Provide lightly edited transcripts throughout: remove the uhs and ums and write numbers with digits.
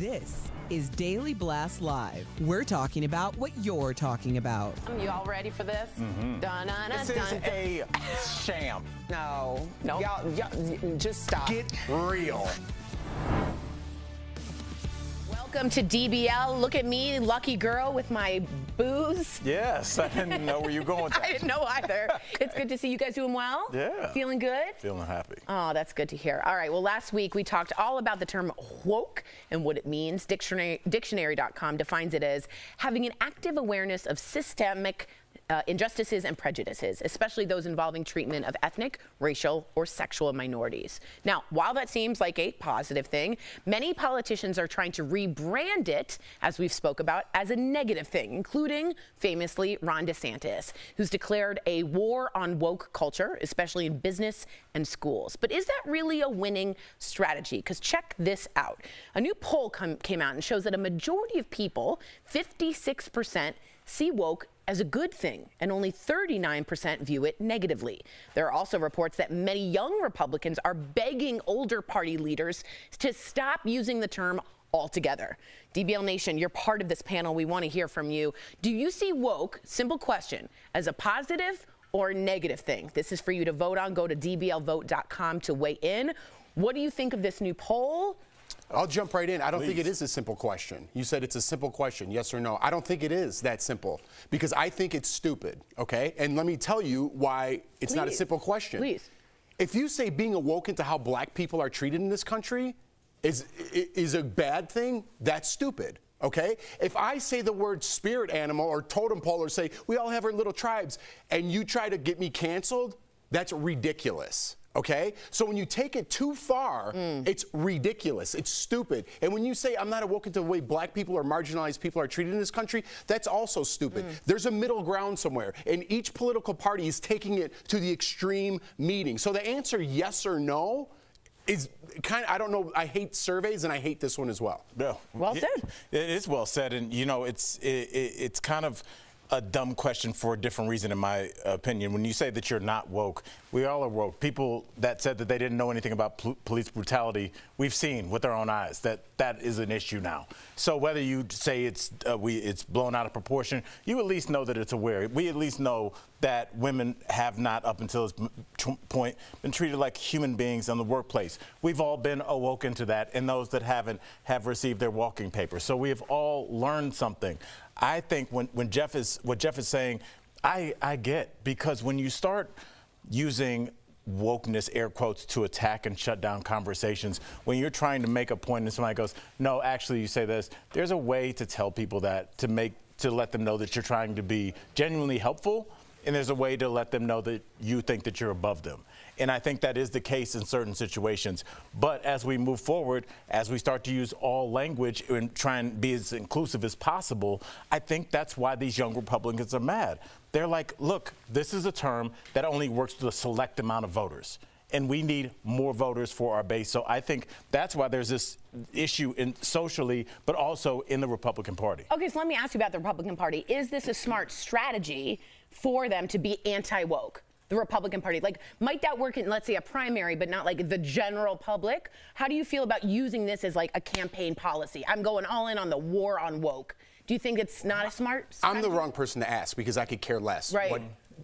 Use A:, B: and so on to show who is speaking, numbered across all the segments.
A: This is Daily Blast Live. We're talking about what you're talking about.
B: You all ready for this?
C: This is a sham.
B: No.
C: Y'all,
B: just stop.
C: Get real.
B: Welcome to DBL. Look at me, lucky girl with my booze.
C: Yes, I didn't know where you were going with that.
B: I didn't know either. It's good to see you guys doing well.
C: Yeah.
B: Feeling good?
C: Feeling happy.
B: Oh, that's good to hear. All right, well, last week we talked all about the term woke and what it means. Dictionary.com defines it as having an active awareness of systemic injustices and prejudices, especially those involving treatment of ethnic, racial, or sexual minorities. Now, while that seems like a positive thing, many politicians are trying to rebrand it, as we've spoke about, as a negative thing, including famously Ron DeSantis, who's declared a war on woke culture, especially in business and schools. But is that really a winning strategy? Because check this out. A new poll came out and shows that a majority of people, 56%, see woke as a good thing, and only 39% view it negatively. There are also reports that many young Republicans are begging older party leaders to stop using the term altogether. DBL Nation, you're part of this panel. We want to hear from you. Do you see woke, simple question, as a positive or negative thing? This is for you to vote on. Go to dblvote.com to weigh in. What do you think of this new poll?
D: I'll jump right in. I don't think it is a simple question. You said it's a simple question, yes or no. I don't think it is that simple because I think it's stupid, okay? And let me tell you why it's not a simple question.
B: Please.
D: If you say being awoken to how black people are treated in this country is a bad thing, that's stupid. Okay? If I say the word spirit animal or totem pole or say we all have our little tribes and you try to get me canceled, that's ridiculous. Okay? So when you take it too far, it's ridiculous. It's stupid. And when you say I'm not awoken to the way black people or marginalized people are treated in this country, that's also stupid. There's a middle ground somewhere. And each political party is taking it to the extreme meeting. So the answer yes or no is kind of, I don't know, I hate surveys and I hate this one as well.
C: No.
B: Well said.
C: It is well said. And, you know, it's kind of a dumb question for a different reason, in my opinion. When you say that you're not woke, we all are woke. People that said that they didn't know anything about police brutality, we've seen with our own eyes that that is an issue now. So whether you say it's blown out of proportion, you at least know that it's aware. We at least know that women have not, up until this point, been treated like human beings in the workplace. We've all been awoken to that, and those that haven't have received their walking papers. So we have all learned something. I think what Jeff is saying, I get, because when you start using wokeness, air quotes, to attack and shut down conversations, when you're trying to make a point and somebody goes, no, actually you say this, there's a way to tell people that, to let them know that you're trying to be genuinely helpful, and there's a way to let them know that you think that you're above them. And I think that is the case in certain situations. But as we move forward, as we start to use all language and try and be as inclusive as possible, I think that's why these young Republicans are mad. They're like, look, this is a term that only works with a select amount of voters, and we need more voters for our base. So I think that's why there's this issue socially, but also in the Republican Party.
B: Okay, so let me ask you about the Republican Party. Is this a smart strategy for them to be anti-woke? The Republican Party, like, might that work in, let's say, a primary, but not like the general public? How do you feel about using this as like a campaign policy? I'm going all in on the war on woke. Do you think it's not a smart strategy?
D: I'm the wrong person to ask because I could care less what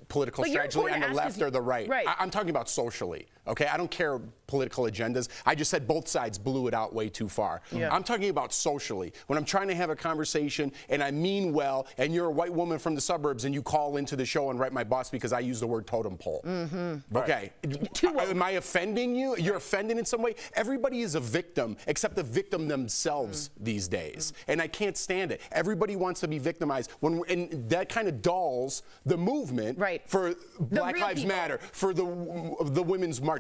D: political
B: but
D: strategy on the left or the right. I'm talking about socially. Okay, I don't care political agendas. I just said both sides blew it out way too far. I'm talking about socially. When I'm trying to have a conversation and I mean well, and you're a white woman from the suburbs and you call into the show and write my boss because I use the word totem pole. Okay, am I offending you? You're offended in some way? Everybody is a victim except the victim themselves these days. And I can't stand it. Everybody wants to be victimized. And that kind of dulls the movement for Black Lives Matter, for the Women's March.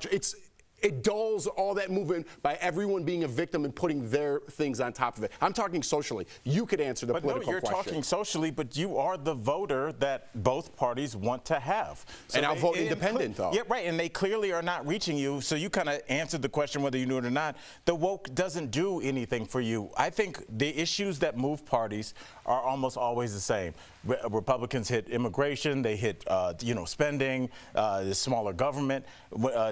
D: It dulls all that movement by everyone being a victim and putting their things on top of it. I'm talking socially. You could answer the political question.
C: But no, you're talking socially, but you are the voter that both parties want to have. So
D: and I'll vote independent, though.
C: Yeah, right, and they clearly are not reaching you, so you kind of answered the question whether you knew it or not. The woke doesn't do anything for you. I think the issues that move parties are almost always the same. Republicans hit immigration, they hit spending, the smaller government.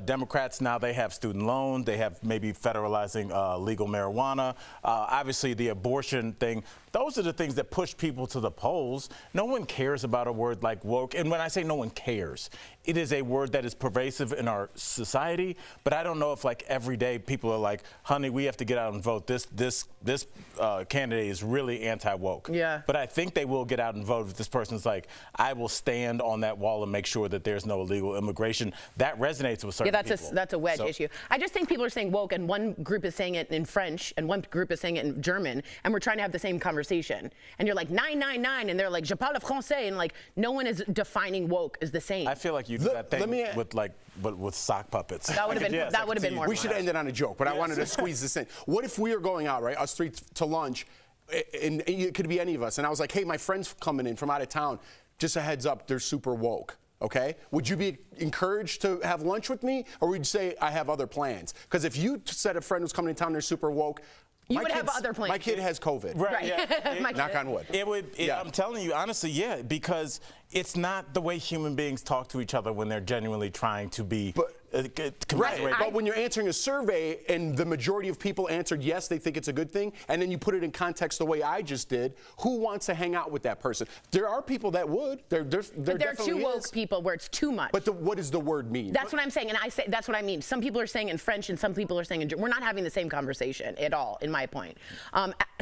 C: Democrats, now they have student loans. They have maybe federalizing legal marijuana. Obviously, the abortion thing. Those are the things that push people to the polls. No one cares about a word like woke. And when I say no one cares, it is a word that is pervasive in our society. But I don't know if like every day people are like, honey, we have to get out and vote. This candidate is really anti-woke.
B: Yeah.
C: But I think they will get out and vote if this person's like, I will stand on that wall and make sure that there's no illegal immigration. That resonates with certain people.
B: That's a wedge issue. I just think people are saying woke, and one group is saying it in French, and one group is saying it in German, and we're trying to have the same conversation. And you're like 999, and they're like je parle français, and like no one is defining woke as the same.
C: I feel like you do that thing with sock puppets.
B: That would have been that would have been more.
D: We should end it on a joke, but I wanted to squeeze this in. What if we are going out, right, us three to lunch, and it could be any of us, and I was like, hey, my friend's coming in from out of town. Just a heads up, they're super woke. Okay? Would you be encouraged to have lunch with me, or would you say I have other plans? Because if you said a friend was coming in town, they're super woke.
B: You would have other plans.
D: My kid has COVID.
C: Right. Yeah.
B: Knock
D: on wood.
C: I'm telling you, honestly, yeah, because it's not the way human beings talk to each other when they're genuinely trying to be
D: right. But when you're answering a survey and the majority of people answered yes, they think it's a good thing, and then you put it in context the way I just did, who wants to hang out with that person? There are people that would. There
B: are too woke people where it's too much.
D: But what does the word mean?
B: That's what I'm saying, and I say that's what I mean. Some people are saying in French, and some people are saying in German. We're not having the same conversation at all, in my point.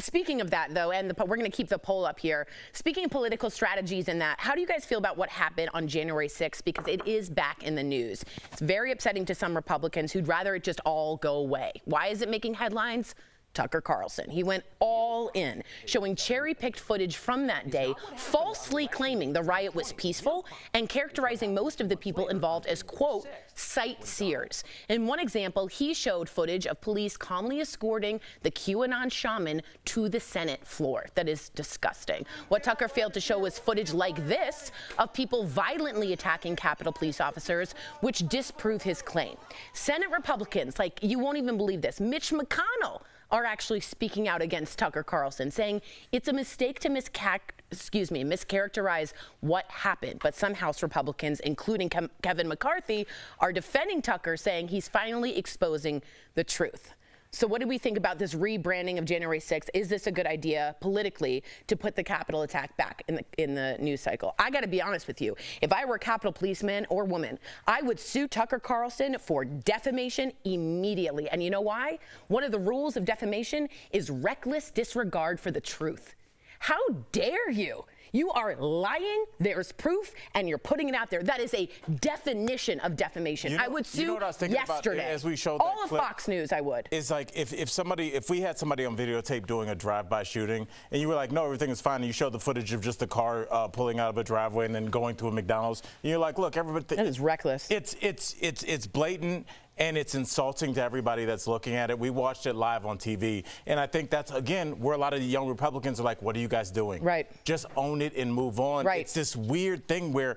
B: Speaking of that, though, and we're going to keep the poll up here. Speaking of political strategies and that, how do you guys feel about what happened on January 6th? Because it is back in the news. It's very upsetting to some Republicans who'd rather it just all go away. Why is it making headlines? Tucker Carlson. He went all in, showing cherry-picked footage from that day, falsely claiming the riot was peaceful and characterizing most of the people involved as, quote, sightseers. In one example, he showed footage of police calmly escorting the QAnon shaman to the Senate floor. That is disgusting. What Tucker failed to show was footage like this of people violently attacking Capitol police officers, which disprove his claim. Senate Republicans, like, you won't even believe this, Mitch McConnell, are actually speaking out against Tucker Carlson, saying it's a mistake to mischaracterize what happened. But some House Republicans, including Kevin McCarthy, are defending Tucker, saying he's finally exposing the truth. So what do we think about this rebranding of January 6th? Is this a good idea politically to put the Capitol attack back in the news cycle? I got to be honest with you. If I were a Capitol policeman or woman, I would sue Tucker Carlson for defamation immediately. And you know why? One of the rules of defamation is reckless disregard for the truth. How dare you? You are lying, there's proof, and you're putting it out there. That is a definition of defamation. I would sue
C: what I was thinking
B: yesterday.
C: About, as we showed
B: all
C: that
B: of
C: clip,
B: Fox News, I would.
C: It's like if we had somebody on videotape doing a drive-by shooting, and you were like, no, everything is fine, and you showed the footage of just the car pulling out of a driveway and then going to a McDonald's, and you're like, look, everybody.
B: That is reckless.
C: It's blatant. And it's insulting to everybody that's looking at it. We watched it live on TV. And I think that's, again, where a lot of the young Republicans are like, what are you guys doing?
B: Right.
C: Just own it and move on.
B: Right.
C: It's this weird thing where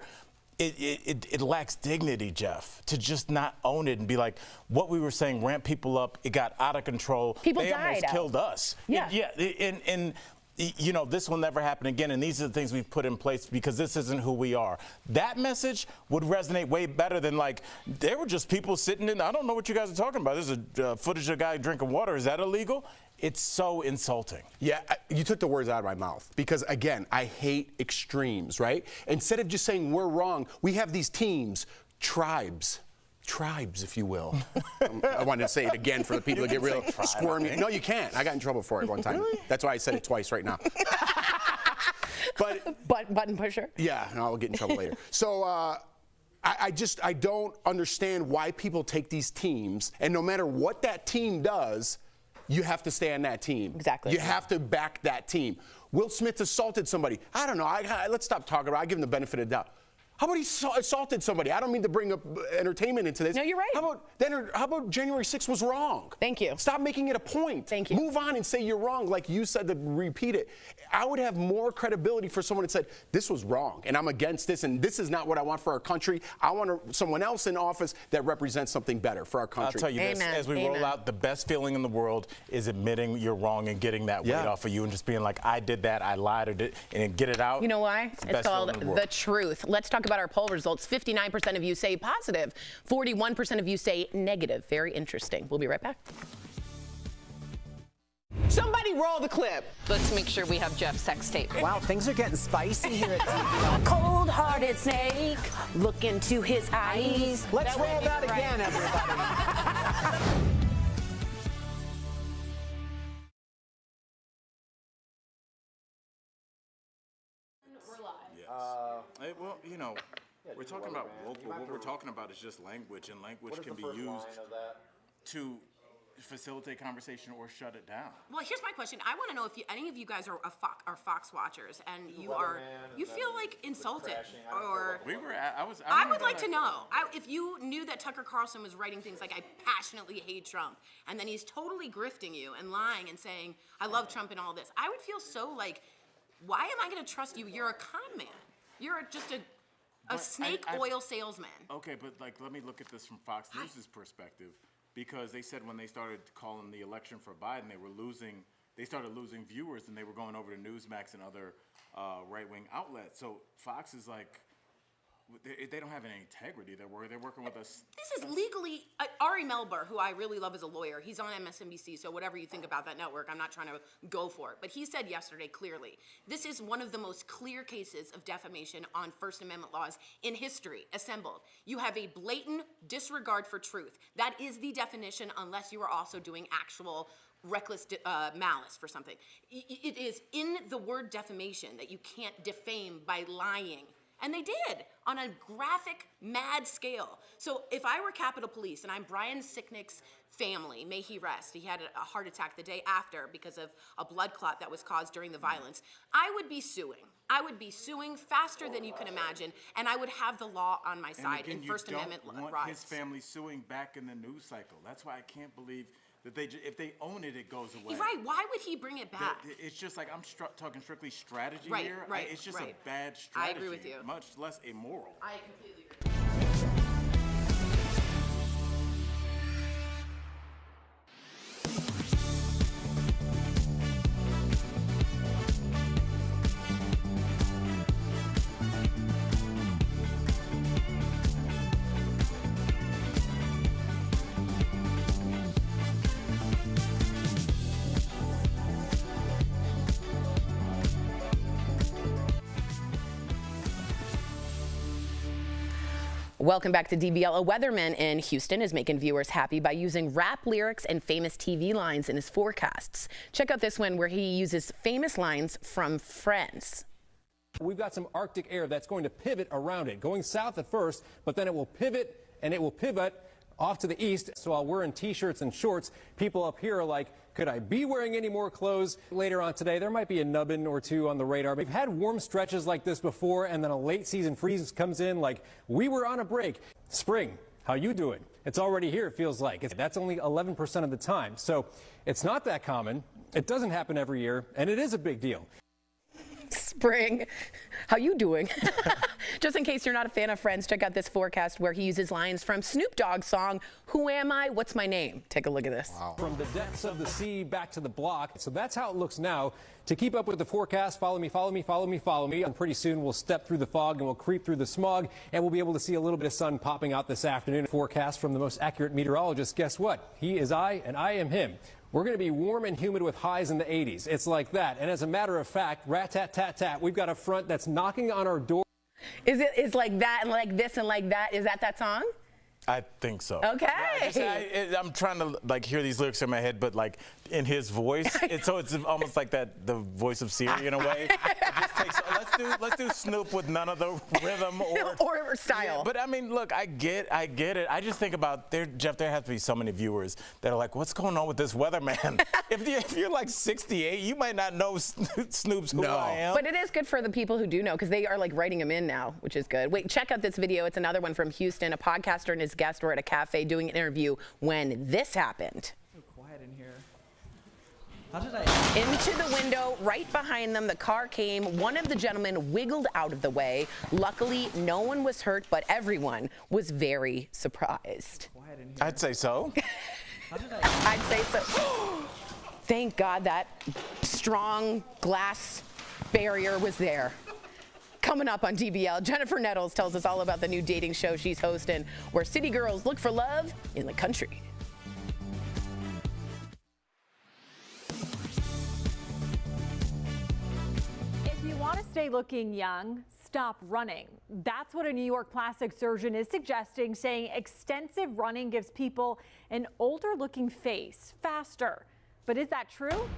C: it lacks dignity, Jeff, to just not own it and be like, what we were saying ramped people up. It got out of control.
B: People
C: they
B: died.
C: Almost killed us.
B: Yeah.
C: And you know, this will never happen again, and these are the things we've put in place because this isn't who we are. That message would resonate way better than, like, there were just people sitting in, I don't know what you guys are talking about. There's a footage of a guy drinking water. Is that illegal? It's so insulting.
D: Yeah, you took the words out of my mouth because, again, I hate extremes, right? Instead of just saying we're wrong, we have these teams, tribes, if you will. I wanted to say it again for the people that get real squirmy. No, you can't. I got in trouble for it one time. Really? That's why I said it twice right now. But
B: button pusher.
D: Yeah, and I'll get in trouble later. So I don't understand why people take these teams, and no matter what that team does, you have to stay on that team.
B: Exactly.
D: You have to back that team. Will Smith assaulted somebody. I don't know. Let's stop talking about it. I give him the benefit of the doubt. How about he assaulted somebody? I don't mean to bring up entertainment into this.
B: No, you're right.
D: How about January 6th was wrong?
B: Thank you.
D: Stop making it a point.
B: Thank you.
D: Move on and say you're wrong, like you said, to repeat it. I would have more credibility for someone that said, this was wrong, and I'm against this, and this is not what I want for our country. I want someone else in office that represents something better for our country.
C: I'll tell you this, as we roll out, the best feeling in the world is admitting you're wrong and getting that weight off of you and just being like, I did that, I lied, and get it out.
B: You know why? It's called the truth. Let's talk about about our poll results. 59% of you say positive. 41% of you say negative. Very interesting. We'll be right back.
A: Somebody roll the clip.
E: Let's make sure we have Jeff's sex tape.
A: Wow, things are getting spicy here at DBL.
B: Cold-hearted snake, look into his eyes.
A: Let's roll that again, everybody.
C: Well, you know, we're talking about woke, but what we're talking about is just language, and language can be used to facilitate conversation or shut it down.
B: Well, here's my question. I want to know if any of you guys are Fox watchers, and you feel like insulted, or I would like to know if you knew that Tucker Carlson was writing things like "I passionately hate Trump," and then he's totally grifting you and lying and saying "I love Trump" and all this. I would feel so like, why am I going to trust you? You're a con man. You're just a snake oil salesman. Okay, but like, let me look at this from Fox News' perspective, because they said when they started calling the election for Biden, they started losing viewers, and they were going over to Newsmax and other right-wing outlets. So Fox is like, they don't have any integrity. They're working with us. This is legally, Ari Melber, who I really love as a lawyer, he's on MSNBC, so whatever you think about that network, I'm not trying to go for it. But he said yesterday clearly, this is one of the most clear cases of defamation on First Amendment laws in history assembled. You have a blatant disregard for truth. That is the definition, unless you are also doing actual reckless malice for something. It is in the word defamation that you can't defame by lying. And they did, on a graphic, mad scale. So if I were Capitol Police and I'm Brian Sicknick's family, may he rest, he had a heart attack the day after because of a blood clot that was caused during the violence, I would be suing. I would be suing faster than you can imagine, and I would have the law on my side in First Amendment rights. You don't want his family suing back in the news cycle. That's why I can't believe that if they own it, it goes away. Right, why would he bring it back? It's just like, I'm talking strictly strategy here. Right, it's just a bad strategy. I agree with you. Much less immoral. I completely agree. Welcome back to DBL. A weatherman in Houston is making viewers happy by using rap lyrics and famous TV lines in his forecasts. Check out this one where he uses famous lines from Friends.
F: We've got some Arctic air that's going to pivot around it, going south at first, but then it will pivot, and it will pivot off to the east. So while we're in T-shirts and shorts, people up here are like, could I be wearing any more clothes? Later on today, there might be a nubbin or two on the radar. We've had warm stretches like this before, and then a late season freeze comes in like we were on a break. Spring, how you doing? It's already here, it feels like. That's only 11% of the time. So it's not that common. It doesn't happen every year, and it is a big deal.
B: Spring, how you doing? Just in case you're not a fan of Friends, check out this forecast where he uses lines from Snoop Dogg's song, Who Am I? What's My Name? Take a look at this.
F: Wow. From the depths of the sea back to the block. So that's how it looks now. To keep up with the forecast, follow me, follow me, follow me, follow me. And pretty soon we'll step through the fog and we'll creep through the smog, and we'll be able to see a little bit of sun popping out this afternoon. Forecast from the most accurate meteorologist. Guess what? He is I and I am him. We're going to be warm and humid with highs in the 80s. It's like that. And as a matter of fact, rat-tat-tat-tat, we've got a front that's knocking on our door.
B: It's like that and like this and like that? Is that song?
C: I think so.
B: Okay.
C: I'm trying to like hear these lyrics in my head, but like in his voice. So it's almost like the voice of Siri in a way. Let's do Snoop with none of the rhythm or
B: style.
C: Yeah, but I mean, look, I get it. I just think about Jeff. There have to be so many viewers that are like, what's going on with this weatherman? if you're like 68, you might not know Snoop's Who I Am.
B: But it is good for the people who do know, because they are like writing him in now, which is good. Wait, check out this video. It's another one from Houston. A podcaster and his guest were at a cafe doing an interview when this happened.
G: So quiet in here. How did I?
B: Into the window, right behind them, the car came. One of the gentlemen wiggled out of the way. Luckily, no one was hurt, but everyone was very surprised.
G: Quiet in here.
C: I'd say so.
G: How did I?
B: I'd say so. Thank God that strong glass barrier was there. Coming up on DBL, Jennifer Nettles tells us all about the new dating show she's hosting, where city girls look for love in the country.
H: If you want to stay looking young, stop running. That's what a New York plastic surgeon is suggesting, saying extensive running gives people an older looking face faster. But is that true?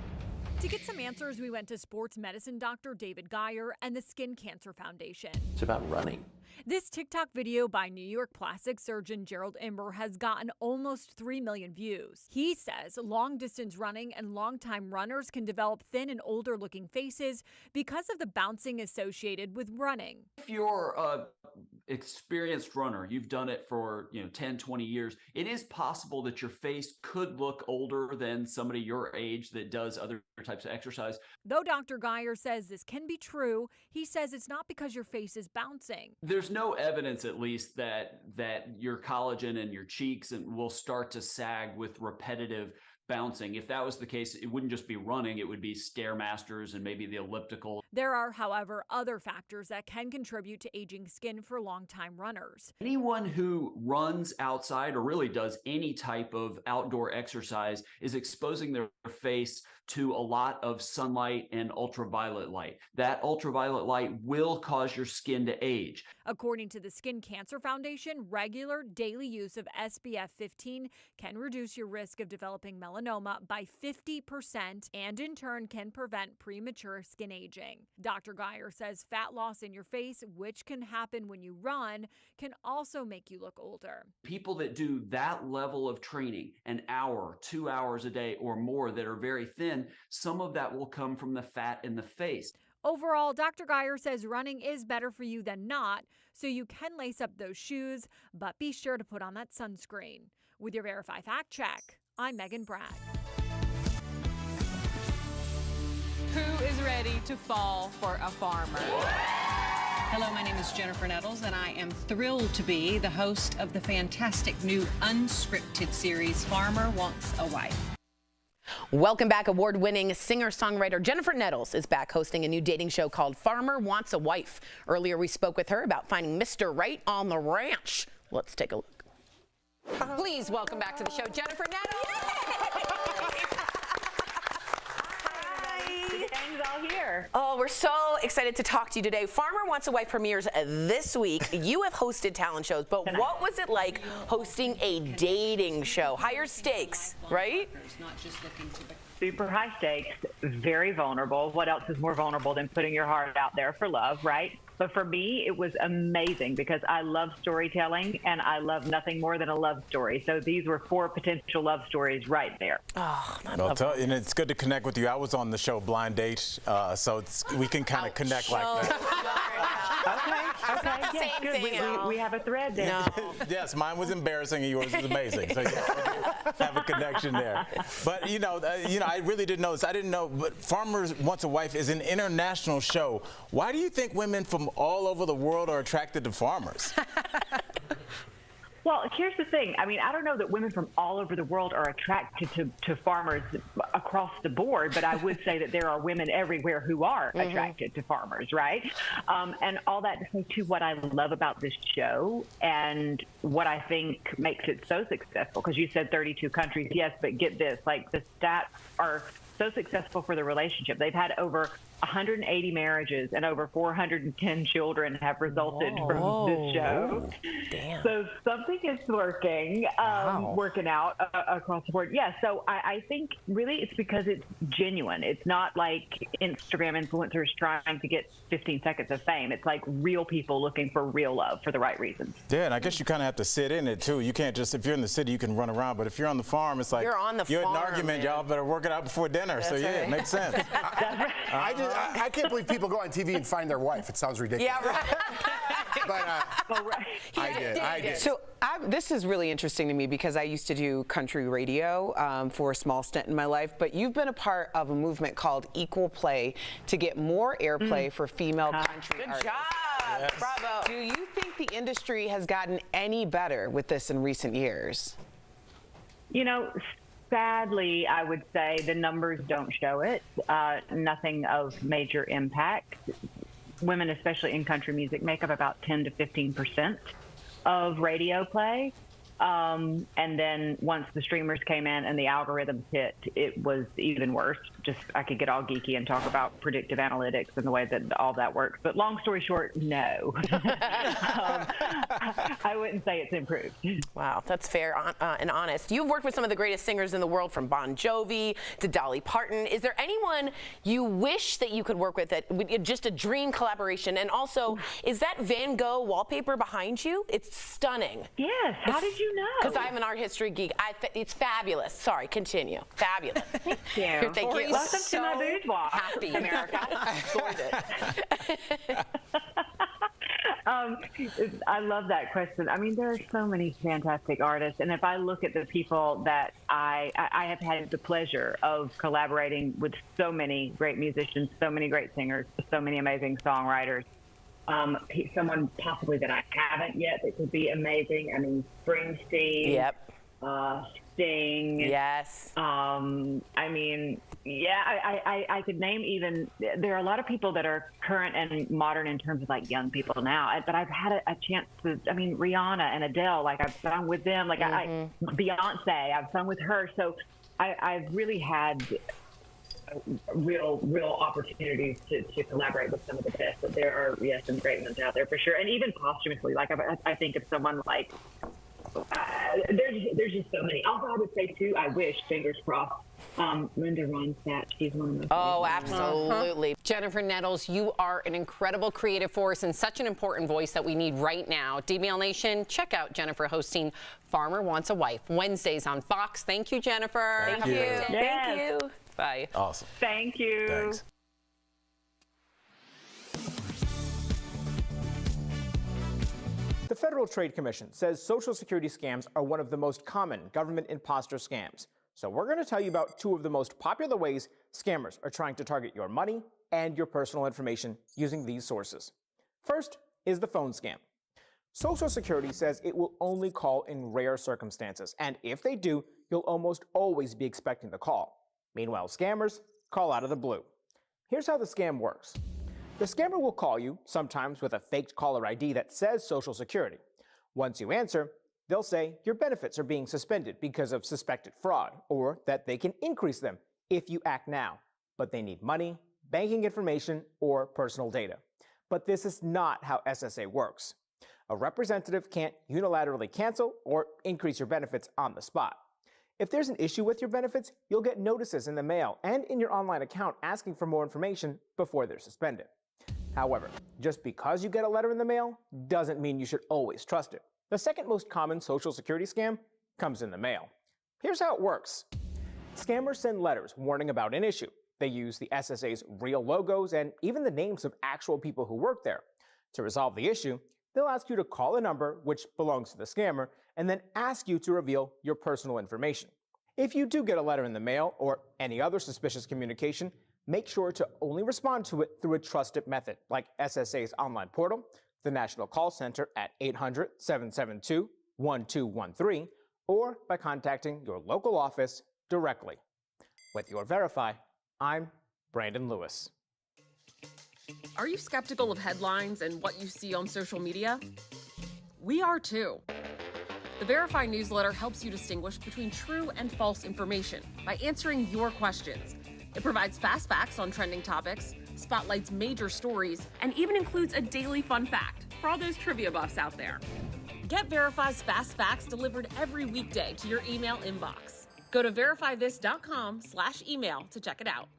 H: To get some answers, we went to sports medicine doctor David Geyer and the Skin Cancer Foundation.
I: It's about running.
H: This TikTok video by New York plastic surgeon Gerald Imber has gotten almost 3 million views. He says long-distance running and long-time runners can develop thin and older-looking faces because of the bouncing associated with running.
J: If you're an experienced runner, you've done it for 10, 20 years, it is possible that your face could look older than somebody your age that does other types of exercise.
H: Though Dr. Geyer says this can be true, he says it's not because your face is bouncing.
J: There's no evidence, at least, that your collagen and your cheeks will start to sag with repetitive bouncing. If that was the case, it wouldn't just be running, it would be Stairmasters and maybe the elliptical.
H: There are, however, other factors that can contribute to aging skin for longtime runners.
J: Anyone who runs outside or really does any type of outdoor exercise is exposing their face to a lot of sunlight and ultraviolet light. That ultraviolet light will cause your skin to age.
H: According to the Skin Cancer Foundation, regular daily use of SPF 15 can reduce your risk of developing melanoma by 50% and in turn can prevent premature skin aging. Dr. Geyer says fat loss in your face, which can happen when you run, can also make you look older.
J: People that do that level of training, an hour, 2 hours a day or more, that are very thin, some of that will come from the fat in the face.
H: Overall, Dr. Geyer says running is better for you than not, so you can lace up those shoes, but be sure to put on that sunscreen. With your Verify Fact Check, I'm Megan Bragg.
E: Who is ready to fall for a farmer? Hello, my name is Jennifer Nettles, and I am thrilled to be the host of the fantastic new unscripted series, Farmer Wants a Wife.
B: Welcome back. Award-winning singer-songwriter Jennifer Nettles is back hosting a new dating show called Farmer Wants a Wife. Earlier, we spoke with her about finding Mr. Right on the ranch. Let's take a look.
E: Please welcome back to the show, Jennifer Nettles.
B: Here. Oh, we're so excited to talk to you today. Farmer Wants a Wife premieres this week. You have hosted talent shows, but what was it like hosting a dating show? Higher stakes, right?
K: Super high stakes, very vulnerable. What else is more vulnerable than putting your heart out there for love, right? But for me, it was amazing because I love storytelling and I love nothing more than a love story. So these were 4 potential love stories right there.
B: Oh,
C: and it's good to connect with you. I was on the show Blind Date, so we can kind of connect like that.
K: Okay, good. We have a thread there.
B: No.
C: Yes, mine was embarrassing and yours was amazing. So yeah, we do have a connection there. But I really didn't know this. I didn't know, but Farmers Wants a Wife is an international show. Why do you think women from all over the world are attracted to farmers?
K: Well, here's the thing. I mean, I don't know that women from all over the world are attracted to farmers across the board, but I would say that there are women everywhere who are attracted to farmers, right? And all that to say, too, what I love about this show and what I think makes it so successful, because you said 32 countries, yes, but get this, like the stats are so successful for the relationship. They've had over 180 marriages and over 410 children have resulted from this show.
B: Damn.
K: So something is working, working out across the board. Yeah, so I think really it's because it's genuine. It's not like Instagram influencers trying to get 15 seconds of fame. It's like real people looking for real love for the right reasons.
C: Yeah, and I guess you kind of have to sit in it too. You can't just, if you're in the city, you can run around, but if you're on the farm, it's like
B: you're on the farm,
C: in an argument, y'all better work it out before dinner. So yeah, it makes sense.
D: I can't believe people go on TV and find their wife. It sounds ridiculous.
B: Yeah, right.
D: But I did.
L: So this is really interesting to me because I used to do country radio for a small stint in my life, but you've been a part of a movement called Equal Play to get more airplay for female country artists.
B: Good job. Yes. Bravo.
L: Do you think the industry has gotten any better with this in recent years?
K: You know, sadly, I would say the numbers don't show it. Nothing of major impact. women, especially in country music, make up about 10 to 15% of radio play. And then once the streamers came in and the algorithms hit, it was even worse. Just, I could get all geeky and talk about predictive analytics and the way that all that works. But long story short, no. I wouldn't say it's improved.
B: Wow, that's fair and honest. You've worked with some of the greatest singers in the world, from Bon Jovi to Dolly Parton. Is there anyone you wish that you could work with, that just a dream collaboration? And also, is that Van Gogh wallpaper behind you? It's stunning.
K: Yes. How did you know?
B: Because I'm an art history geek. It's fabulous. Sorry, continue. Fabulous.
K: Thank you.
B: Thank you.
K: Welcome to my boudoir.
B: Happy, America.
K: I love that question. I mean, there are so many fantastic artists, and if I look at the people that I have had the pleasure of collaborating with, so many great musicians, so many great singers, so many amazing songwriters. Someone possibly that I haven't yet that could be amazing. I mean, Springsteen.
B: Yep.
K: Sting.
B: Yes.
K: I mean, yeah, I could name even, there are a lot of people that are current and modern in terms of like young people now, but I've had a chance to, I mean, Rihanna and Adele, like I've sung with them, like Beyonce, I've sung with her. So I've really had real opportunities to collaborate with some of the best. But there are, yes, some great ones out there for sure. And even posthumously, like I think of someone like, there's just so many. Also, I would say too, I wish, fingers crossed, Linda Ronstadt, she's one of my
B: favorites. Absolutely.
I: Jennifer Nettles, you are an incredible creative force and such an important voice that we need right now. DBL Nation, check out Jennifer hosting Farmer Wants a Wife, Wednesdays on Fox. Thank you, Jennifer.
C: Thank you.
K: Yes.
B: Thank you.
I: Bye.
C: Awesome.
K: Thank you.
C: Thanks.
M: The Federal Trade Commission says Social Security scams are one of the most common government imposter scams. So we're going to tell you about two of the most popular ways scammers are trying to target your money and your personal information using these sources. First is the phone scam. Social Security says it will only call in rare circumstances, and if they do, you'll almost always be expecting the call. Meanwhile, scammers call out of the blue. Here's how the scam works. The scammer will call you, sometimes with a faked caller ID that says Social Security. Once you answer, they'll say your benefits are being suspended because of suspected fraud, or that they can increase them if you act now, but they need money, banking information, or personal data. But this is not how SSA works. A representative can't unilaterally cancel or increase your benefits on the spot. If there's an issue with your benefits, you'll get notices in the mail and in your online account asking for more information before they're suspended. However, just because you get a letter in the mail doesn't mean you should always trust it. The second most common Social Security scam comes in the mail. Here's how it works. Scammers send letters warning about an issue. They use the SSA's real logos and even the names of actual people who work there. To resolve the issue, they'll ask you to call a number which belongs to the scammer and then ask you to reveal your personal information. If you do get a letter in the mail or any other suspicious communication, make sure to only respond to it through a trusted method like SSA's online portal, the National Call Center at 800-772-1213, or by contacting your local office directly. With your Verify, I'm Brandon Lewis.
N: Are you skeptical of headlines and what you see on social media? We are too. The Verify newsletter helps you distinguish between true and false information by answering your questions. It provides fast facts on trending topics, spotlights major stories, and even includes a daily fun fact for all those trivia buffs out there. Get Verify's fast facts delivered every weekday to your email inbox. Go to verifythis.com/email to check it out.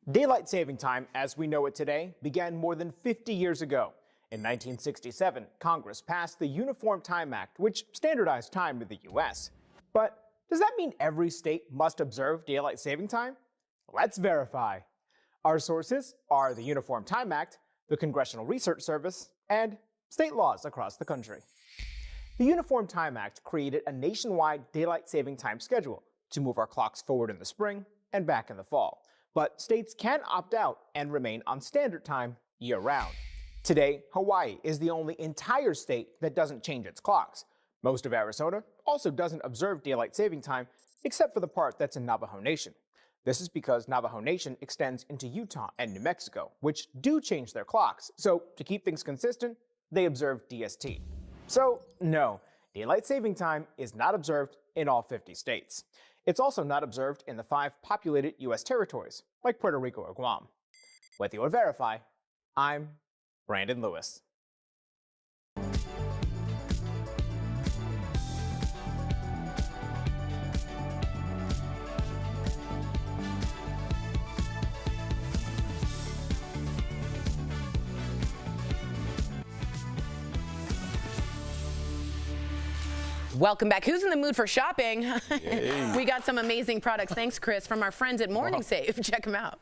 M: Daylight saving time, as we know it today, began more than 50 years ago. In 1967, Congress passed the Uniform Time Act, which standardized time in the U.S. But does that mean every state must observe daylight saving time? Let's verify. Our sources are the Uniform Time Act, the Congressional Research Service, and state laws across the country. The Uniform Time Act created a nationwide daylight saving time schedule to move our clocks forward in the spring and back in the fall. But states can opt out and remain on standard time year-round. Today, Hawaii is the only entire state that doesn't change its clocks. Most of Arizona also doesn't observe daylight saving time, except for the part that's in Navajo Nation. This is because Navajo Nation extends into Utah and New Mexico, which do change their clocks. So to keep things consistent, they observe DST. So no, daylight saving time is not observed in all 50 states. It's also not observed in the 5 populated U.S. territories, like Puerto Rico or Guam. With your Verify, I'm Brandon Lewis.
B: Welcome back. Who's in the mood for shopping? We got some amazing products. Thanks, Chris, from our friends at Morning Save. Check them out.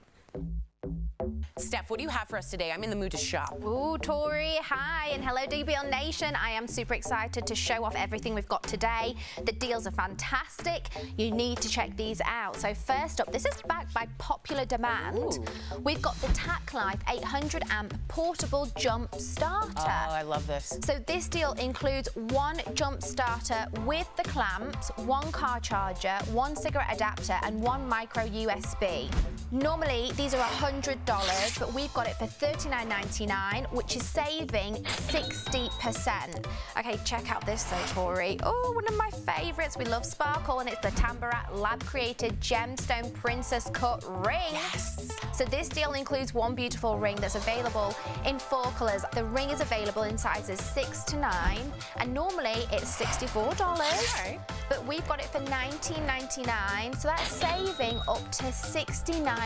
B: Steph, what do you have for us today? I'm in the mood to shop.
O: Ooh, Tori, hi, and hello DBL Nation. I am super excited to show off everything we've got today. The deals are fantastic. You need to check these out. So first up, this is backed by popular demand. Ooh. We've got the Tac Life 800 amp portable jump starter.
B: Oh, I love this.
O: So this deal includes 1 jump starter with the clamps, 1 car charger, 1 cigarette adapter, and 1 micro USB. Normally, these are $100, but we've got it for $39.99, which is saving 60%. Okay, check out this though, Tori. Oh, one of my favorites. We love sparkle, and it's the Tamborat lab-created gemstone princess cut ring. Yes! So this deal includes 1 beautiful ring that's available in 4 colors. The ring is available in sizes 6 to 9, and normally it's $64. Okay. But we've got it for $19.99, so that's saving up to 69%.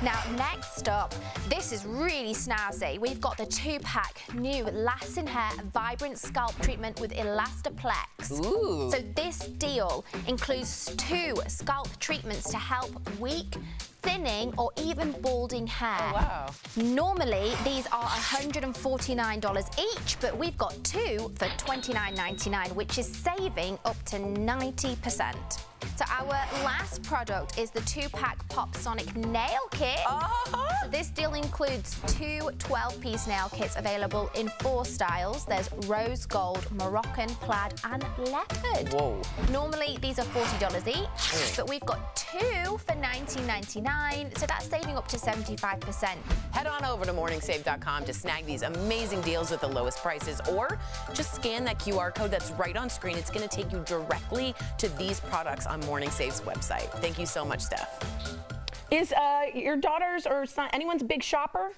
O: Now, next up, this is really snazzy. We've got the 2-pack new Lasts in Hair Vibrant Scalp Treatment with Elastaplex.
B: Ooh.
O: So this deal includes 2 scalp treatments to help weak, thinning, or even balding hair.
B: Oh, wow.
O: Normally, these are $149 each, but we've got 2 for $29.99, which is saving up to 90%. So our last product is the 2-pack Pop Sonic nail kit. So this deal includes 2 12-piece nail kits available in 4 styles. There's rose gold, Moroccan, plaid, and leopard.
B: Whoa.
O: Normally these are $40 each, but we've got 2 for $19.99, so that's saving up to 75%.
B: Head on over to morningsave.com to snag these amazing deals with the lowest prices, or just scan that QR code that's right on screen. It's going to take you directly to these products on Morning Save's website. Thank you so much, Steph. Is your daughter's or son, anyone's a big shopper?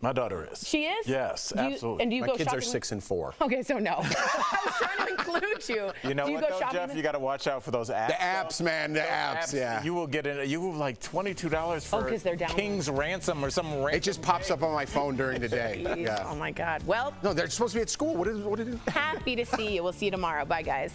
C: My daughter is.
B: She is?
C: Yes, absolutely.
B: And do you
D: My
B: go
D: kids
B: shopping?
D: are 6 and 4.
B: Okay, so no. I was trying to include you.
C: You know
B: do you
C: what,
B: go
C: though,
B: shopping
C: Jeff? You got to watch out for those apps.
D: The apps, man, the apps, yeah.
C: You will get in. You will like $22 for
B: 'cause they're down.
C: King's Ransom or some random.
D: It just pops up on my phone during the day.
B: Yeah. Oh my God. Well,
D: no, they're supposed to be at school. What is it?
B: Happy to see you. We'll see you tomorrow. Bye, guys.